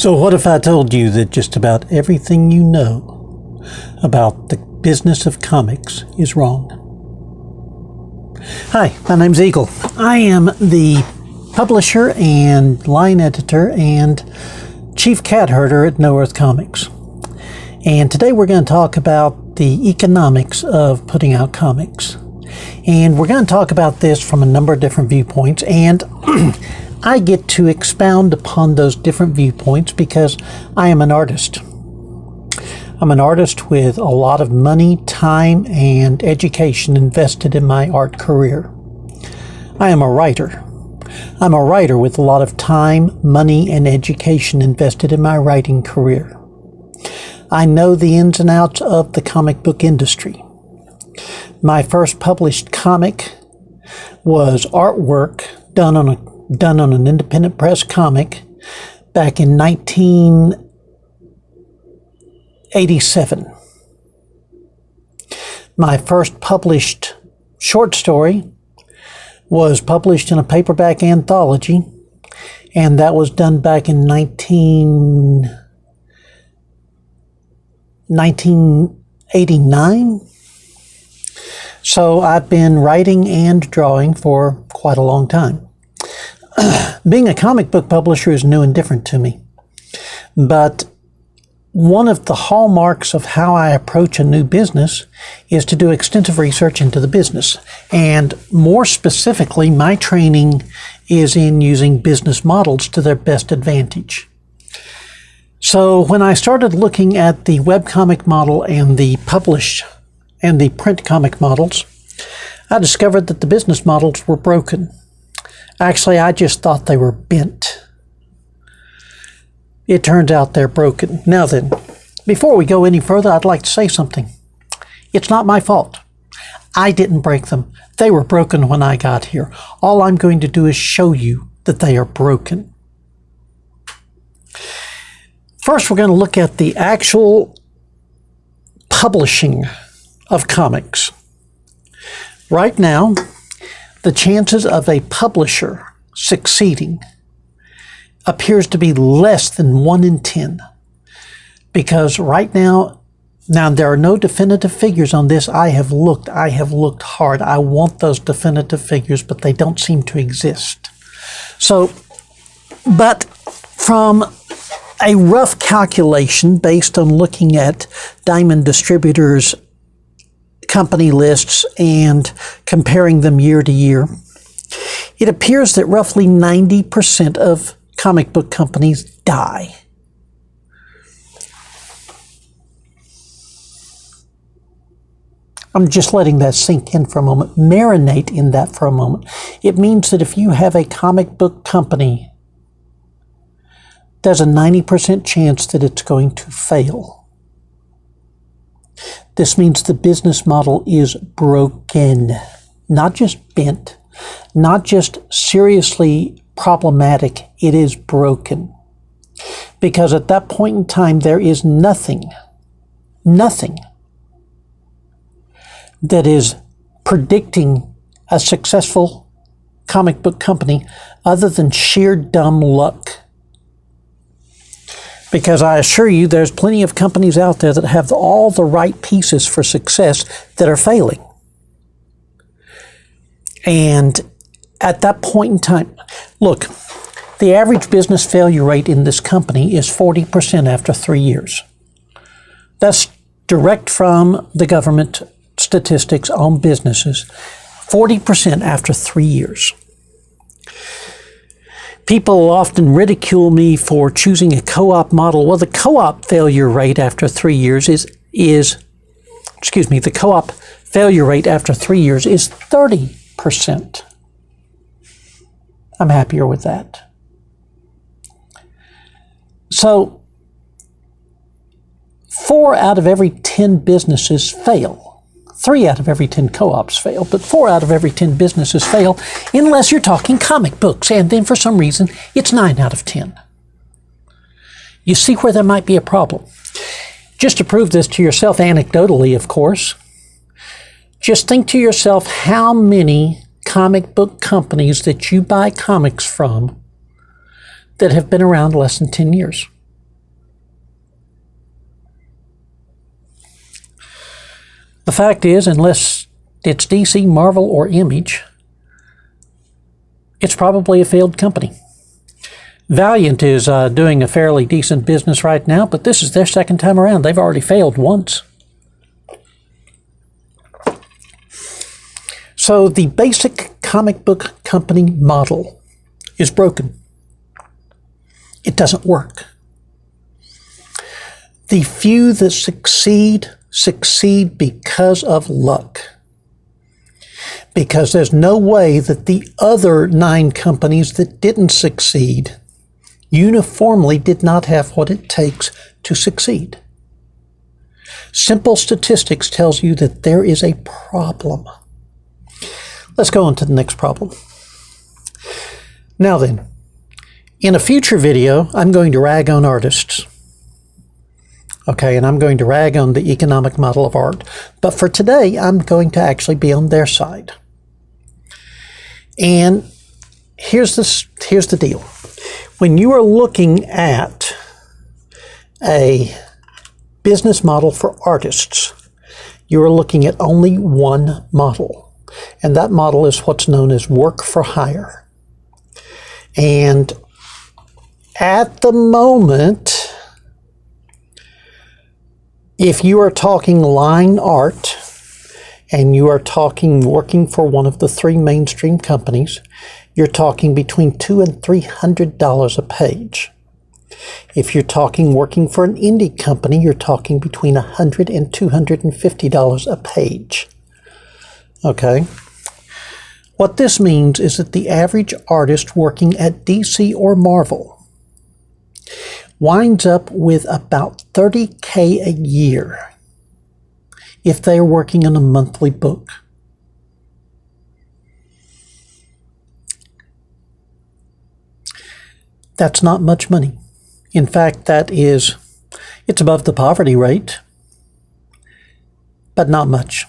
So what if I told you that just about everything you know about the business of comics is wrong? Hi, my name's Eagle. I am the publisher and line editor and chief cat herder at No Earth Comics. And today we're going to talk about the economics of putting out comics. And we're going to talk about this from a number of different viewpoints, and I get to expound upon those different viewpoints because I am an artist. I'm an artist with a lot of money, time, and education invested in my art career. I am a writer. I'm a writer with a lot of time, money, and education invested in my writing career. I know the ins and outs of the comic book industry. My first published comic was artwork done on an independent press comic back in 1987. My first published short story was published in a paperback anthology, and that was done back in 1989. So I've been writing and drawing for quite a long time. Being a comic book publisher is new and different to me. But one of the hallmarks of how I approach a new business is to do extensive research into the business. And more specifically, my training is in using business models to their best advantage. So when I started looking at the webcomic model and the published and the print comic models, I discovered that the business models were broken. Actually, I just thought they were bent. It turns out they're broken. Now then, before we go any further, I'd like to say something. It's not my fault. I didn't break them. They were broken when I got here. All I'm going to do is show you that they are broken. First, we're going to look at the actual publishing of comics. Right now, the chances of a publisher succeeding appears to be less than 1 in 10. Because right now there are no definitive figures on this. I have looked hard. I want those definitive figures, but they don't seem to exist. So, but from a rough calculation based on looking at Diamond Distributors' company lists and comparing them year to year, it appears that roughly 90% of comic book companies die. I'm just letting that sink in for a moment, marinate in that for a moment. It means that if you have a comic book company, there's a 90% chance that it's going to fail. This means the business model is broken, not just bent, not just seriously problematic, it is broken. Because at that point in time, there is nothing that is predicting a successful comic book company other than sheer dumb luck. Because I assure you, there's plenty of companies out there that have all the right pieces for success that are failing. And at that point in time, look, the average business failure rate in this company is 40% after 3 years. That's direct from the government statistics on businesses. 40% after 3 years. People often ridicule me for choosing a co-op model. Well, the co-op failure rate after 3 years the co-op failure rate after 3 years is 30%. I'm happier with that. So, 4 out of every 10 businesses fail. 3 out of every 10 co-ops fail, but 4 out of every 10 businesses fail unless you're talking comic books, and then for some reason, it's 9 out of 10. You see where there might be a problem. Just to prove this to yourself, anecdotally, of course, just think to yourself how many comic book companies that you buy comics from that have been around less than 10 years. The fact is, unless it's DC, Marvel, or Image, it's probably a failed company. Valiant is doing a fairly decent business right now, but this is their second time around. They've already failed once. So the basic comic book company model is broken. It doesn't work. The few that succeed because of luck. Because there's no way that the other 9 companies that didn't succeed uniformly did not have what it takes to succeed. Simple statistics tells you that there is a problem. Let's go on to the next problem. Now then, in a future video, I'm going to rag on artists. Okay, and I'm going to rag on the economic model of art. But for today, I'm going to actually be on their side. And here's the deal. When you are looking at a business model for artists, you are looking at only one model. And that model is what's known as work for hire. And at the moment, if you are talking line art and you are talking working for one of the 3 mainstream companies, you're talking between $200 and $300 a page. If you're talking working for an indie company, you're talking between $100 and $250 a page. Okay? What this means is that the average artist working at DC or Marvel winds up with about $30K a year if they are working on a monthly book. That's not much money. In fact, it's above the poverty rate, but not much.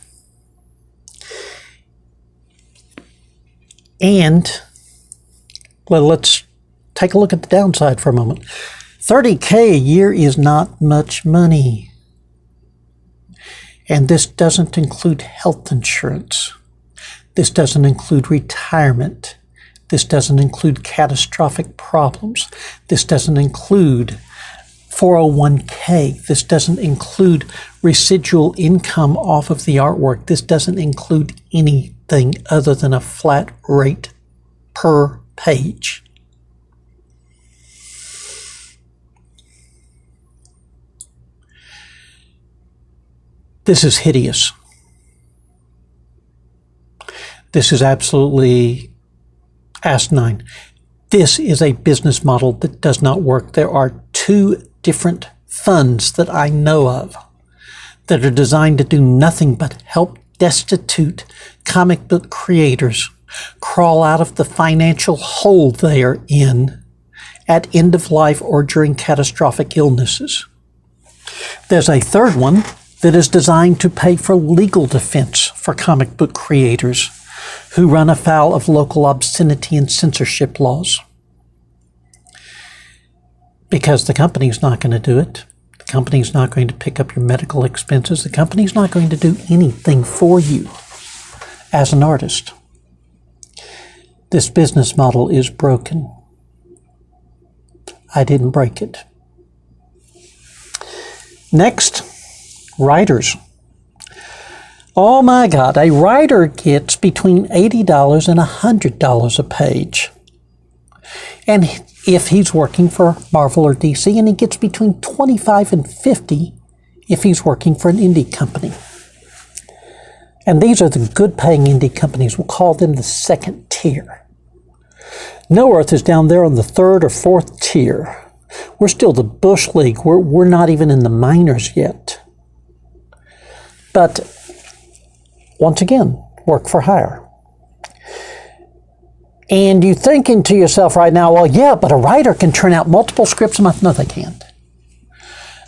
And, well, let's take a look at the downside for a moment. $30K a year is not much money. And this doesn't include health insurance. This doesn't include retirement. This doesn't include catastrophic problems. This doesn't include 401k. This doesn't include residual income off of the artwork. This doesn't include anything other than a flat rate per page. This is hideous. This is absolutely asinine. This is a business model that does not work. There are 2 different funds that I know of that are designed to do nothing but help destitute comic book creators crawl out of the financial hole they are in at end of life or during catastrophic illnesses. There's a 3rd one that is designed to pay for legal defense for comic book creators who run afoul of local obscenity and censorship laws. Because the company's not going to do it. The company's not going to pick up your medical expenses. The company's not going to do anything for you as an artist. This business model is broken. I didn't break it. Next, writers. Oh my God, a writer gets between $80 and $100 a page. And if he's working for Marvel or DC, and he gets between $25 and $50 if he's working for an indie company. And these are the good paying indie companies. We'll call them the 2nd tier. No Earth is down there on the 3rd or 4th tier. We're still the Bush League. We're not even in the minors yet. But once again, work for hire. And you're thinking to yourself right now, well, yeah, but a writer can turn out multiple scripts a month. No, they can't.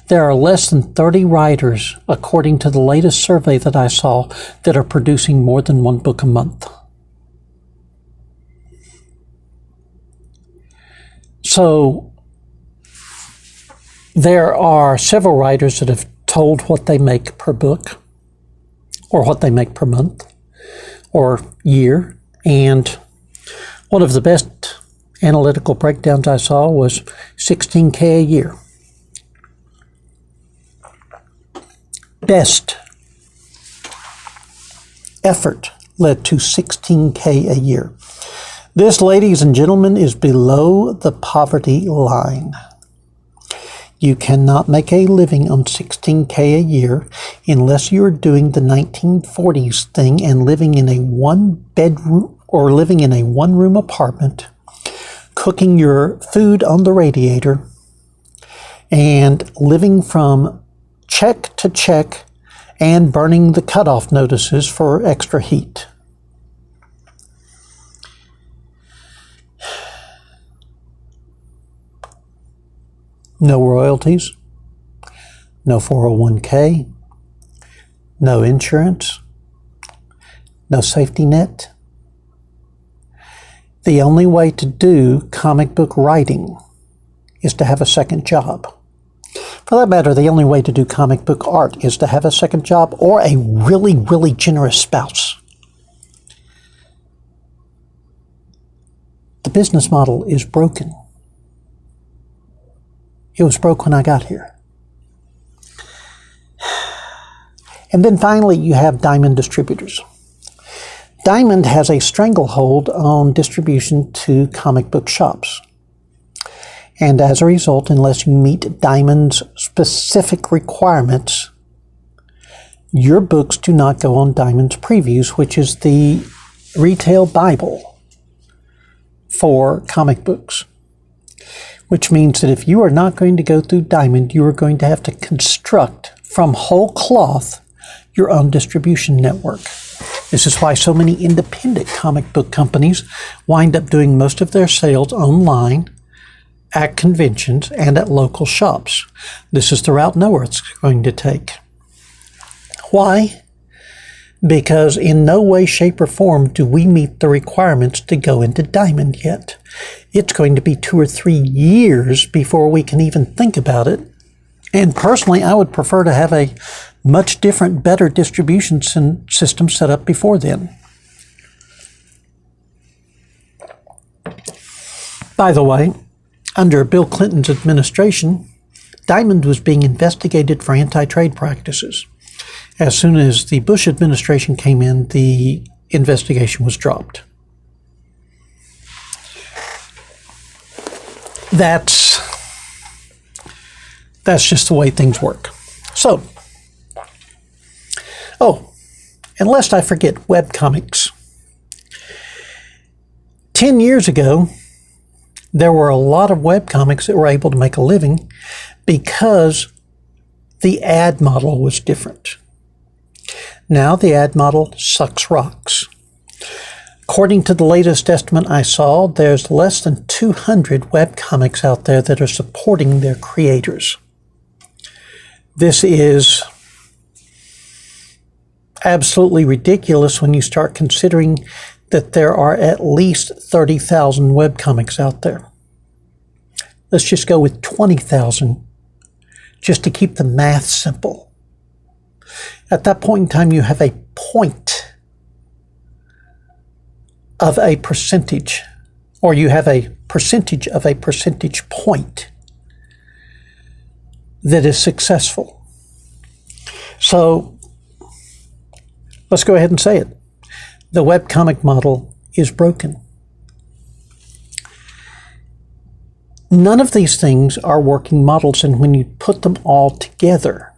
There are less than 30 writers, according to the latest survey that I saw, that are producing more than 1 book a month. So there are several writers that have told what they make per book. or what they make per month or year. And one of the best analytical breakdowns I saw was $16K a year. Best effort led to $16K a year. This, ladies and gentlemen, is below the poverty line. You cannot make a living on $16K a year unless you're doing the 1940s thing and living in a one-bedroom or living in a one-room apartment, cooking your food on the radiator, and living from check to check and burning the cutoff notices for extra heat. No royalties, no 401k, no insurance, no safety net. The only way to do comic book writing is to have a second job. For that matter, the only way to do comic book art is to have a second job or a really, really generous spouse. The business model is broken. It was broke when I got here. And then finally, you have Diamond Distributors. Diamond has a stranglehold on distribution to comic book shops. And as a result, unless you meet Diamond's specific requirements, your books do not go on Diamond's Previews, which is the retail Bible for comic books. Which means that if you are not going to go through Diamond, you are going to have to construct from whole cloth your own distribution network. This is why so many independent comic book companies wind up doing most of their sales online, at conventions, and at local shops. This is the route Nowhere's going to take. Why? Because in no way, shape, or form do we meet the requirements to go into Diamond yet. It's going to be 2 or 3 years before we can even think about it. And personally, I would prefer to have a much different, better distribution system set up before then. By the way, under Bill Clinton's administration, Diamond was being investigated for anti-trade practices. As soon as the Bush administration came in, the investigation was dropped. That's just the way things work. So, and lest I forget, webcomics. 10 years ago, there were a lot of webcomics that were able to make a living because the ad model was different. Now the ad model sucks rocks. According to the latest estimate I saw, there's less than 200 webcomics out there that are supporting their creators. This is absolutely ridiculous when you start considering that there are at least 30,000 webcomics out there. Let's just go with 20,000 just to keep the math simple. At that point in time, you have a point of a percentage, or you have a percentage of a percentage point that is successful. So let's go ahead and say it. The webcomic model is broken. None of these things are working models, and when you put them all together,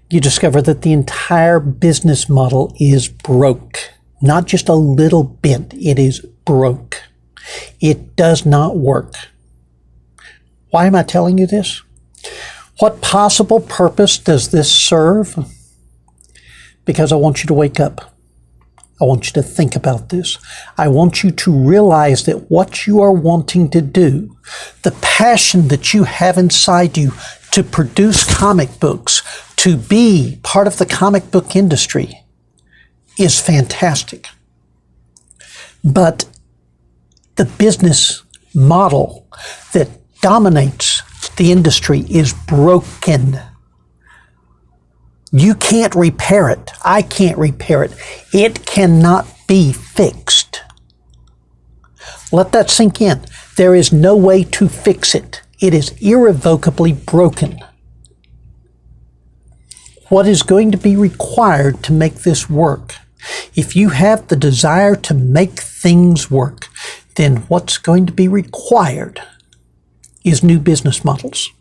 you discover that the entire business model is broke. Not just a little bit, it is broke. It does not work. Why am I telling you this? What possible purpose does this serve? Because I want you to wake up. I want you to think about this. I want you to realize that what you are wanting to do, the passion that you have inside you to produce comic books, to be part of the comic book industry, is fantastic. But the business model that dominates the industry is broken. You can't repair it. I can't repair it. It cannot be fixed. Let that sink in. There is no way to fix it. It is irrevocably broken. What is going to be required to make this work? If you have the desire to make things work, then what's going to be required is new business models.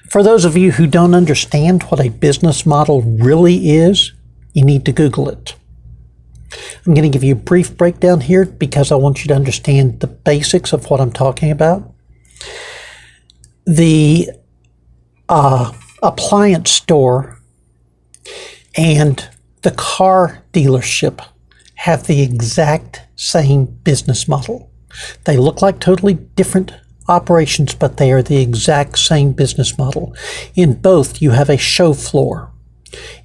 For those of you who don't understand what a business model really is, you need to Google it. I'm going to give you a brief breakdown here because I want you to understand the basics of what I'm talking about. The appliance store and the car dealership have the exact same business model. They look like totally different operations, but they are the exact same business model. In both, you have a show floor.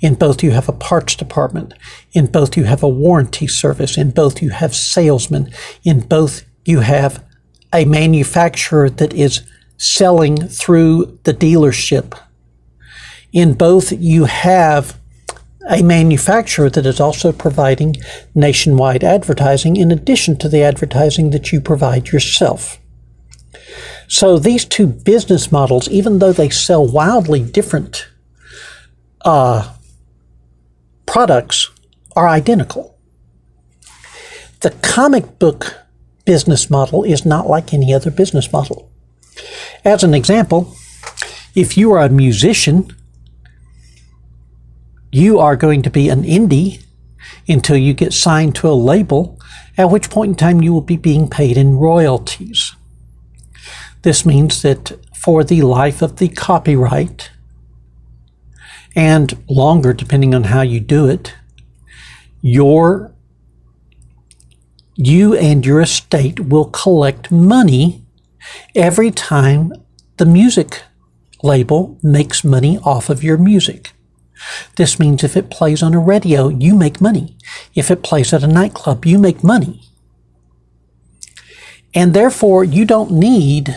In both, you have a parts department. In both, you have a warranty service. In both, you have salesmen. In both, you have a manufacturer that is selling through the dealership. In both, you have a manufacturer that is also providing nationwide advertising in addition to the advertising that you provide yourself. So these two business models, even though they sell wildly different products, are identical. The comic book business model is not like any other business model. As an example, if you are a musician, you are going to be an indie until you get signed to a label, at which point in time you will be being paid in royalties. This means that for the life of the copyright, and longer depending on how you do it, you and your estate will collect money every time the music label makes money off of your music. This means if it plays on a radio, you make money. If it plays at a nightclub, you make money. And therefore, you don't need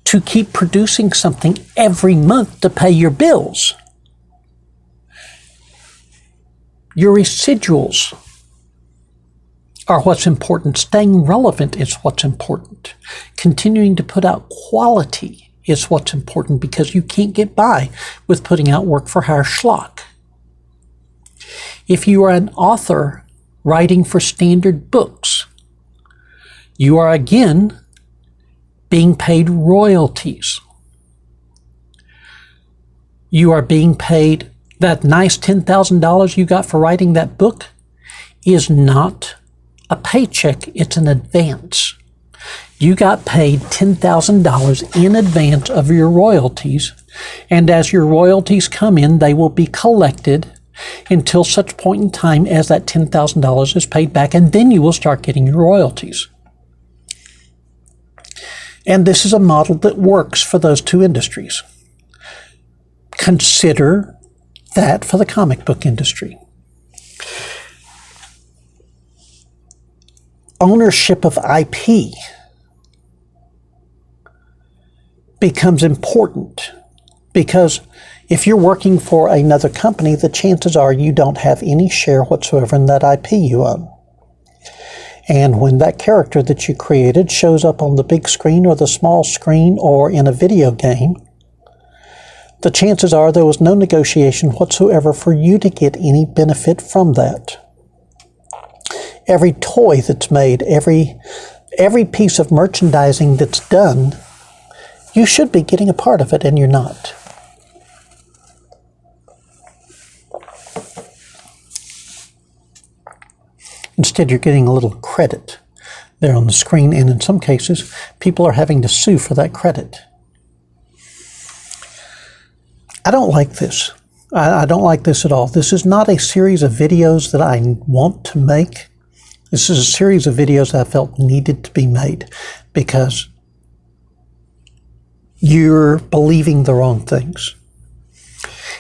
to keep producing something every month to pay your bills. Your residuals are what's important. Staying relevant is what's important. Continuing to put out quality is what's important, because you can't get by with putting out work for hire schlock. If you are an author writing for standard books, you are again being paid royalties. You are being paid that nice $10,000 you got for writing that book is not a paycheck, it's an advance. You got paid $10,000 in advance of your royalties, and as your royalties come in, they will be collected until such point in time as that $10,000 is paid back, and then you will start getting your royalties. And this is a model that works for those two industries. Consider that for the comic book industry. Ownership of IP becomes important, because if you're working for another company, the chances are you don't have any share whatsoever in that IP you own. And when that character that you created shows up on the big screen or the small screen or in a video game, the chances are there was no negotiation whatsoever for you to get any benefit from that. Every toy that's made, every piece of merchandising that's done, you should be getting a part of it, and you're not. Instead, you're getting a little credit there on the screen, and in some cases, people are having to sue for that credit. I don't like this. I don't like this at all. This is not a series of videos that I want to make. This is a series of videos that I felt needed to be made because you're believing the wrong things.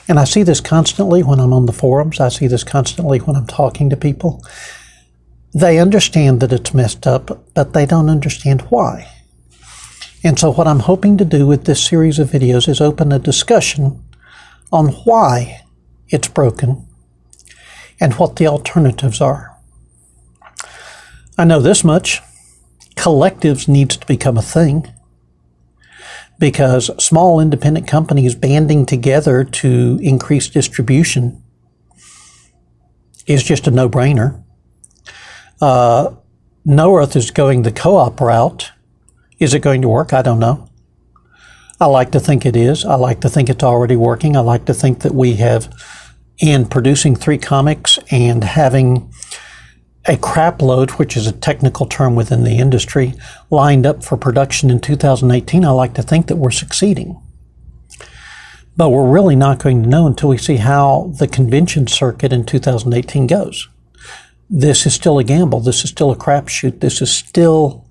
And I see this constantly when I'm on the forums. I see this constantly when I'm talking to people. They understand that it's messed up, but they don't understand why. And so what I'm hoping to do with this series of videos is open a discussion on why it's broken and what the alternatives are. I know this much. Collectives needs to become a thing, because small independent companies banding together to increase distribution is just a no-brainer. North is going the co-op route. Is it going to work? I don't know. I like to think it is. I like to think it's already working. I like to think that we have, in producing 3 comics and having a crap load, which is a technical term within the industry, lined up for production in 2018, I like to think that we're succeeding. But we're really not going to know until we see how the convention circuit in 2018 goes. This is still a gamble. This is still a crapshoot. This is still,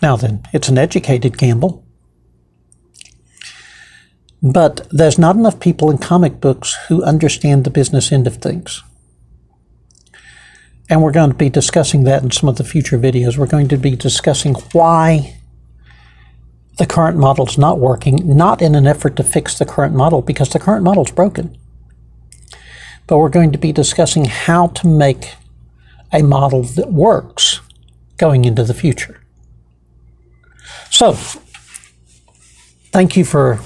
now then, it's an educated gamble. But there's not enough people in comic books who understand the business end of things. And we're going to be discussing that in some of the future videos. We're going to be discussing why the current model is not working, not in an effort to fix the current model, because the current model is broken. But we're going to be discussing how to make a model that works going into the future. So, thank you for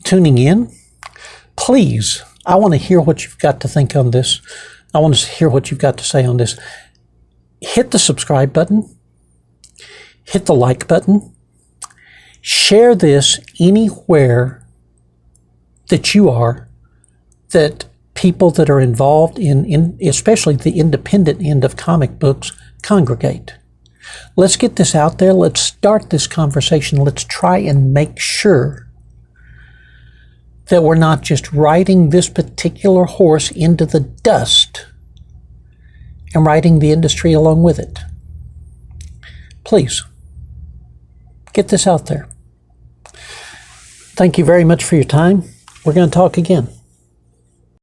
tuning in. Please, I want to hear what you've got to think on this. I want to hear what you've got to say on this. Hit the subscribe button. Hit the like button. Share this anywhere that you are, that people that are involved in especially the independent end of comic books congregate. Let's get this out there. Let's start this conversation. Let's try and make sure that we're not just riding this particular horse into the dust and riding the industry along with it. Please, get this out there. Thank you very much for your time. We're going to talk again.